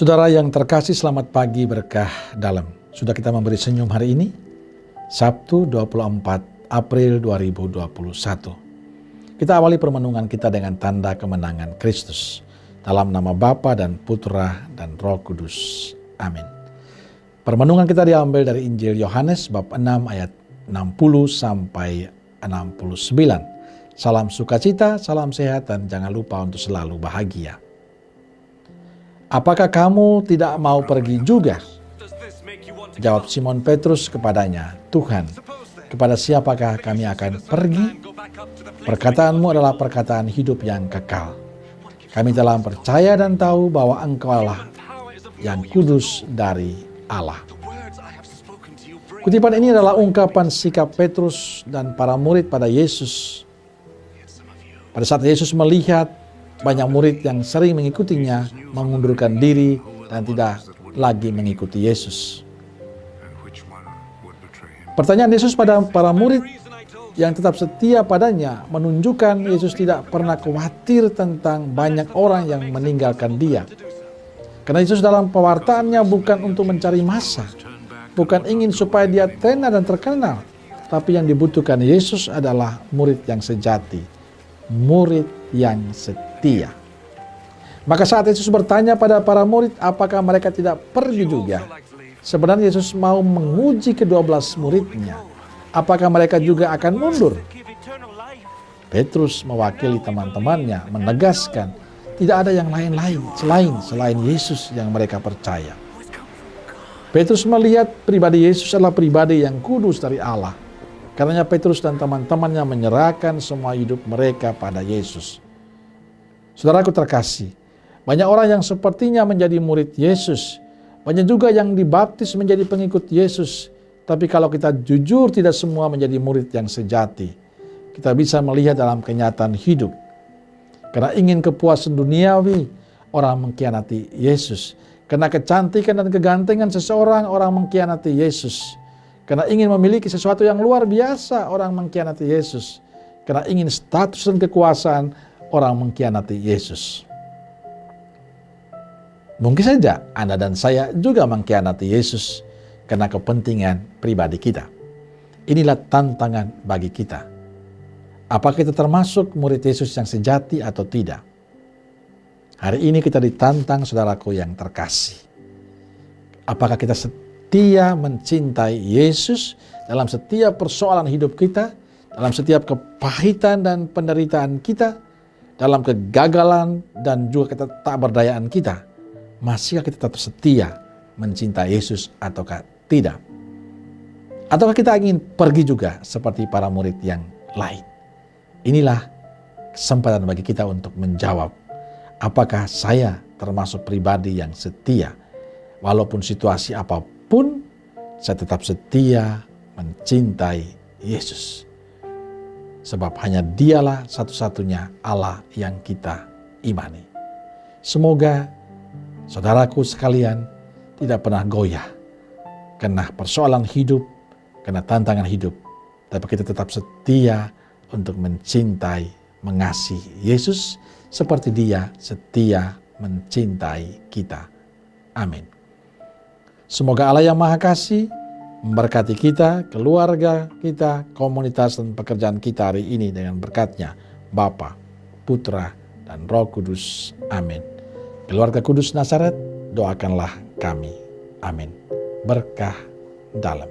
Saudara yang terkasih, selamat pagi berkah dalam. Sudah kita memberi senyum hari ini, Sabtu 24 April 2021. Kita awali permenungan kita dengan tanda kemenangan Kristus. Dalam nama Bapa dan Putra dan Roh Kudus. Amin. Permenungan kita diambil dari Injil Yohanes bab 6 ayat 60 sampai 69. Salam sukacita, salam sehat, dan jangan lupa untuk selalu bahagia. Apakah kamu tidak mau pergi juga? Jawab Simon Petrus kepadanya, Tuhan, kepada siapakah kami akan pergi? Perkataanmu adalah perkataan hidup yang kekal. Kami telah percaya dan tahu bahwa Engkaulah yang kudus dari Allah. Kutipan ini adalah ungkapan sikap Petrus dan para murid pada Yesus. Pada saat Yesus melihat banyak murid yang sering mengikutinya mengundurkan diri dan tidak lagi mengikuti Yesus. Pertanyaan Yesus pada para murid yang tetap setia padanya menunjukkan Yesus tidak pernah khawatir tentang banyak orang yang meninggalkan dia. Karena Yesus dalam pewartaannya bukan untuk mencari massa, bukan ingin supaya dia tenar dan terkenal, tapi yang dibutuhkan Yesus adalah murid yang sejati, murid yang setia. Maka saat Yesus bertanya pada para murid apakah mereka tidak pergi juga, sebenarnya Yesus mau menguji ke-12 muridnya. Apakah mereka juga akan mundur? Petrus mewakili teman-temannya menegaskan tidak ada yang lain-lain selain Yesus yang mereka percaya. Petrus melihat pribadi Yesus adalah pribadi yang kudus dari Allah. Karenanya Petrus dan teman-temannya menyerahkan semua hidup mereka pada Yesus. Saudaraku terkasih, banyak orang yang sepertinya menjadi murid Yesus. Banyak juga yang dibaptis menjadi pengikut Yesus. Tapi kalau kita jujur, tidak semua menjadi murid yang sejati. Kita bisa melihat dalam kenyataan hidup. Karena ingin kepuasan duniawi, orang mengkhianati Yesus. Karena kecantikan dan kegantengan seseorang, orang mengkhianati Yesus. Karena ingin memiliki sesuatu yang luar biasa, orang mengkhianati Yesus. Karena ingin status dan kekuasaan, orang mengkhianati Yesus. Mungkin saja Anda dan saya juga mengkhianati Yesus karena kepentingan pribadi kita. Inilah tantangan bagi kita. Apakah kita termasuk murid Yesus yang sejati atau tidak? Hari ini kita ditantang, saudaraku yang terkasih. Apakah kita setia mencintai Yesus dalam setiap persoalan hidup kita, dalam setiap kepahitan dan penderitaan kita, dalam kegagalan dan juga ketakberdayaan kita? Masihkah kita tetap setia mencintai Yesus ataukah tidak? Ataukah kita ingin pergi juga seperti para murid yang lain? Inilah kesempatan bagi kita untuk menjawab, apakah saya termasuk pribadi yang setia? Walaupun situasi apapun, saya tetap setia mencintai Yesus. Sebab hanya Dialah satu-satunya Allah yang kita imani. Semoga saudaraku sekalian tidak pernah goyah karena persoalan hidup, karena tantangan hidup. Tapi kita tetap setia untuk mencintai, mengasihi Yesus seperti Dia setia mencintai kita. Amin. Semoga Allah yang Maha Kasih memberkati kita, keluarga kita, komunitas dan pekerjaan kita hari ini dengan berkat-Nya, Bapa, Putra, dan Roh Kudus. Amin. Keluarga Kudus Nazaret, doakanlah kami. Amin. Berkah dalam.